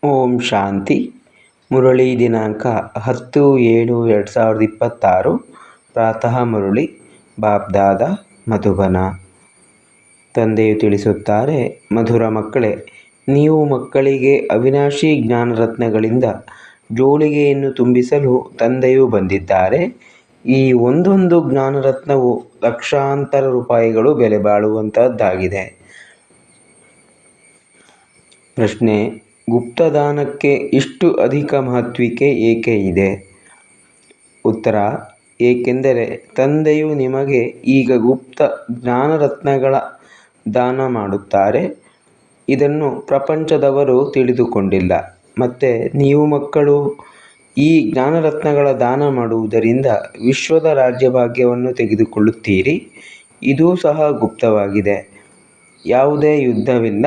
ಓಂ ಶಾಂತಿ. ಮುರಳಿ ದಿನಾಂಕ 10/7/2026. ಪ್ರಾತಃ ಮುರಳಿ. ಬಾಬ್ದಾದ ಮಧುಬನ. ತಂದೆಯು ತಿಳಿಸುತ್ತಾರೆ, ಮಧುರ ಮಕ್ಕಳೇ, ನೀವು ಮಕ್ಕಳಿಗೆ ಅವಿನಾಶಿ ಜ್ಞಾನರತ್ನಗಳಿಂದ ಜೋಳಿಗೆಯನ್ನು ತುಂಬಿಸಲು ತಂದೆಯು ಬಂದಿದ್ದಾರೆ. ಈ ಒಂದೊಂದು ಜ್ಞಾನರತ್ನವು ಲಕ್ಷಾಂತರ ರೂಪಾಯಿಗಳು ಬೆಲೆ ಬಾಳುವಂತಹದ್ದಾಗಿದೆ. ಪ್ರಶ್ನೆ: ಗುಪ್ತದಾನಕ್ಕೆ ಇಷ್ಟು ಅಧಿಕ ಮಹತ್ವಿಕೆ ಏಕೆ ಇದೆ? ಉತ್ತರ: ಏಕೆಂದರೆ ತಂದೆಯು ನಿಮಗೆ ಈಗ ಗುಪ್ತ ಜ್ಞಾನರತ್ನಗಳ ದಾನ ಮಾಡುತ್ತಾರೆ. ಇದನ್ನು ಪ್ರಪಂಚದವರು ತಿಳಿದುಕೊಂಡಿಲ್ಲ. ಮತ್ತೆ ನೀವು ಮಕ್ಕಳು ಈ ಜ್ಞಾನರತ್ನಗಳ ದಾನ ಮಾಡುವುದರಿಂದ ವಿಶ್ವದ ರಾಜ್ಯಭಾಗ್ಯವನ್ನು ತೆಗೆದುಕೊಳ್ಳುತ್ತೀರಿ. ಇದೂ ಸಹ ಗುಪ್ತವಾಗಿದೆ. ಯಾವುದೇ ಯುದ್ಧವಿಲ್ಲ,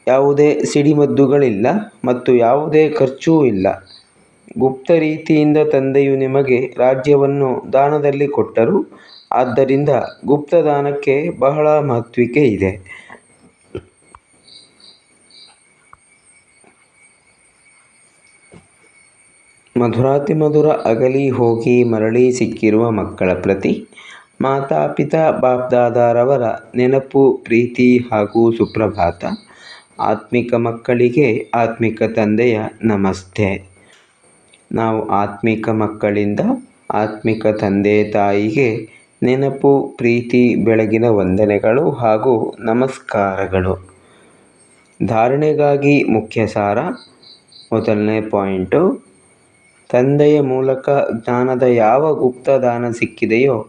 ಯಾವುದೇ ಸಿಡಿಮದ್ದುಗಳಿಲ್ಲ ಮತ್ತು ಯಾವುದೇ ಖರ್ಚೂ ಇಲ್ಲ. ಗುಪ್ತ ರೀತಿಯಿಂದ ತಂದೆಯು ನಿಮಗೆ ರಾಜ್ಯವನ್ನು ದಾನದಲ್ಲಿ ಕೊಟ್ಟರು. ಆದ್ದರಿಂದ ಗುಪ್ತದಾನಕ್ಕೆ ಬಹಳ ಮಹತ್ವಿಕೆ ಇದೆ. ಮಧುರಾತಿಮಧುರ ಅಗಲಿ ಹೋಗಿ ಮರಳಿ ಸಿಕ್ಕಿರುವ ಮಕ್ಕಳ ಪ್ರತಿ ಮಾತಾಪಿತಾ ಬಾಪ್ದಾದಾರವರ ನೆನಪು, ಪ್ರೀತಿ ಹಾಗೂ ಸುಪ್ರಭಾತ. ಆತ್ಮಿಕ ಮಕ್ಕಳಿಗೆ ಆತ್ಮಿಕ ತಂದೆಯ ನಮಸ್ತೆ. ನಾವು ಆತ್ಮಿಕ ಮಕ್ಕಳಿಂದ ಆತ್ಮಿಕ ತಂದೆ ತಾಯಿಗೆ ನೆನಪು, ಪ್ರೀತಿ, ಬೆಳಗಿನ ವಂದನೆಗಳು ಹಾಗೂ ನಮಸ್ಕಾರಗಳು. ಧಾರಣೆಗಾಗಿ ಮುಖ್ಯ ಸಾರ. ಮೊದಲನೇ ಪಾಯಿಂಟು: ತಂದೆಯ ಮೂಲಕ ಜ್ಞಾನದ ಯಾವ ಗುಪ್ತ ದಾನ ಸಿಕ್ಕಿದೆಯೋ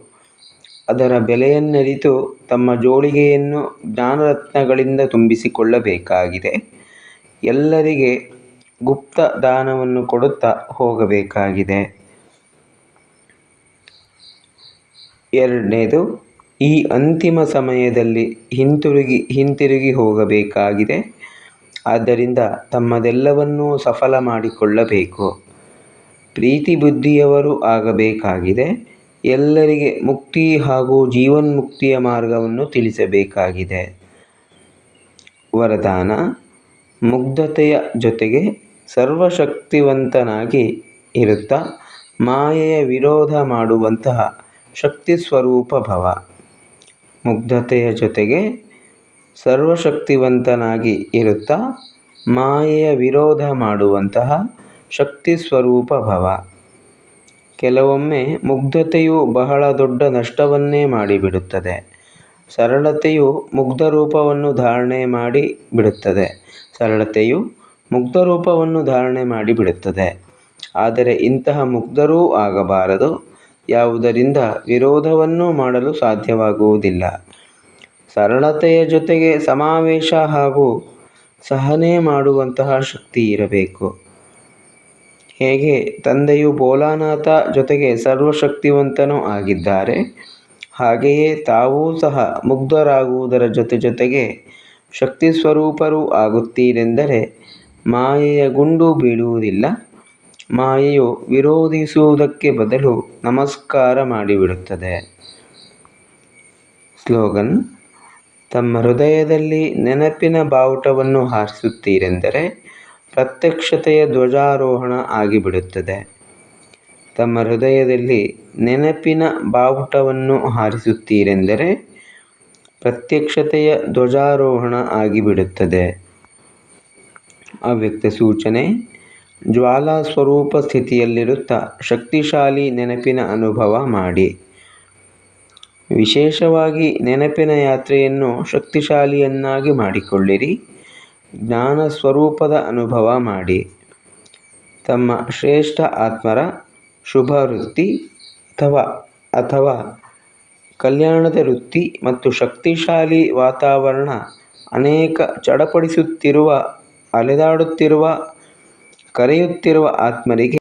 ಅದರ ಬೆಲೆಯನ್ನರಿತು ತಮ್ಮ ಜೋಳಿಗೆಯನ್ನು ಜ್ಞಾನರತ್ನಗಳಿಂದ ತುಂಬಿಸಿಕೊಳ್ಳಬೇಕಾಗಿದೆ. ಎಲ್ಲರಿಗೆ ಗುಪ್ತ ದಾನವನ್ನು ಕೊಡುತ್ತಾ ಹೋಗಬೇಕಾಗಿದೆ. ಎರಡನೇದು, ಈ ಅಂತಿಮ ಸಮಯದಲ್ಲಿ ಹಿಂತಿರುಗಿ ಹೋಗಬೇಕಾಗಿದೆ. ಆದ್ದರಿಂದ ತಮ್ಮದೆಲ್ಲವನ್ನೂ ಸಫಲ ಮಾಡಿಕೊಳ್ಳಬೇಕು. ಪ್ರೀತಿ ಬುದ್ಧಿಯವರು ಆಗಬೇಕಾಗಿದೆ. ಎಲ್ಲರಿಗೆ ಮುಕ್ತಿ ಹಾಗೂ ಜೀವನ್ಮುಕ್ತಿಯ ಮಾರ್ಗವನ್ನು ತಿಳಿಸಬೇಕಾಗಿದೆ. ವರದಾನ: ಮುಗ್ಧತೆಯ ಜೊತೆಗೆ ಸರ್ವಶಕ್ತಿವಂತನಾಗಿ ಇರುತ್ತಾ ಮಾಯೆಯ ವಿರೋಧ ಮಾಡುವಂತಹ ಶಕ್ತಿ ಸ್ವರೂಪ ಭವ. ಮುಗ್ಧತೆಯ ಜೊತೆಗೆ ಸರ್ವಶಕ್ತಿವಂತನಾಗಿ ಇರುತ್ತಾ ಮಾಯೆಯ ವಿರೋಧ ಮಾಡುವಂತಹ ಶಕ್ತಿ ಸ್ವರೂಪ ಭವ. ಕೆಲವೊಮ್ಮೆ ಮುಗ್ಧತೆಯು ಬಹಳ ದೊಡ್ಡ ನಷ್ಟವನ್ನೇ ಮಾಡಿಬಿಡುತ್ತದೆ. ಸರಳತೆಯು ಮುಗ್ಧ ರೂಪವನ್ನು ಧಾರಣೆ ಮಾಡಿಬಿಡುತ್ತದೆ. ಆದರೆ ಇಂತಹ ಮುಗ್ಧರೂ ಆಗಬಾರದು. ಯಾವುದರಿಂದ ವಿರೋಧವನ್ನು ಮಾಡಲು ಸಾಧ್ಯವಾಗುವುದಿಲ್ಲ. ಸರಳತೆಯ ಜೊತೆಗೆ ಸಮಾವೇಶ ಹಾಗೂ ಸಹನೆ ಮಾಡುವಂತಹ ಶಕ್ತಿ ಇರಬೇಕು. ಹೇಗೆ ತಂದೆಯು ಭೋಲಾನಾಥ ಜೊತೆಗೆ ಸರ್ವಶಕ್ತಿವಂತನೂ ಆಗಿದ್ದಾರೆ, ಹಾಗೆಯೇ ತಾವೂ ಸಹ ಮುಗ್ಧರಾಗುವುದರ ಜೊತೆಗೆ ಶಕ್ತಿ ಸ್ವರೂಪರೂ ಆಗುತ್ತೀರೆಂದರೆ ಮಾಯೆಯ ಗುಂಡು ಬೀಳುವುದಿಲ್ಲ. ಮಾಯೆಯು ವಿರೋಧಿಸುವುದಕ್ಕೆ ಬದಲು ನಮಸ್ಕಾರ ಮಾಡಿಬಿಡುತ್ತದೆ. ಸ್ಲೋಗನ್: ತಮ್ಮ ಹೃದಯದಲ್ಲಿ ನೆನಪಿನ ಬಾವುಟವನ್ನು ಹಾರಿಸುತ್ತೀರೆಂದರೆ ಪ್ರತ್ಯಕ್ಷತೆಯ ಧ್ವಜಾರೋಹಣ ಆಗಿಬಿಡುತ್ತದೆ. ತಮ್ಮ ಹೃದಯದಲ್ಲಿ ನೆನಪಿನ ಬಾವುಟವನ್ನು ಹಾರಿಸುತ್ತೀರೆಂದರೆ ಪ್ರತ್ಯಕ್ಷತೆಯ ಧ್ವಜಾರೋಹಣ ಆಗಿಬಿಡುತ್ತದೆ. ಅವ್ಯಕ್ತ ಸೂಚನೆ: ಜ್ವಾಲಾ ಸ್ವರೂಪ ಸ್ಥಿತಿಯಲ್ಲಿರುತ್ತಾ ಶಕ್ತಿಶಾಲಿ ನೆನಪಿನ ಅನುಭವ ಮಾಡಿ. ವಿಶೇಷವಾಗಿ ನೆನಪಿನ ಯಾತ್ರೆಯನ್ನು ಶಕ್ತಿಶಾಲಿಯನ್ನಾಗಿ ಮಾಡಿಕೊಳ್ಳಿರಿ. ಜ್ಞಾನ ಸ್ವರೂಪದ ಅನುಭವ ಮಾಡಿ. ತಮ್ಮ ಶ್ರೇಷ್ಠ ಆತ್ಮರ ಶುಭ ವೃತ್ತಿ ಅಥವಾ ಕಲ್ಯಾಣದ ವೃತ್ತಿ ಮತ್ತು ಶಕ್ತಿಶಾಲಿ ವಾತಾವರಣ ಅನೇಕ ಚಡಪಡಿಸುತ್ತಿರುವ, ಅಲೆದಾಡುತ್ತಿರುವ, ಕರೆಯುತ್ತಿರುವ ಆತ್ಮರಿಗೆ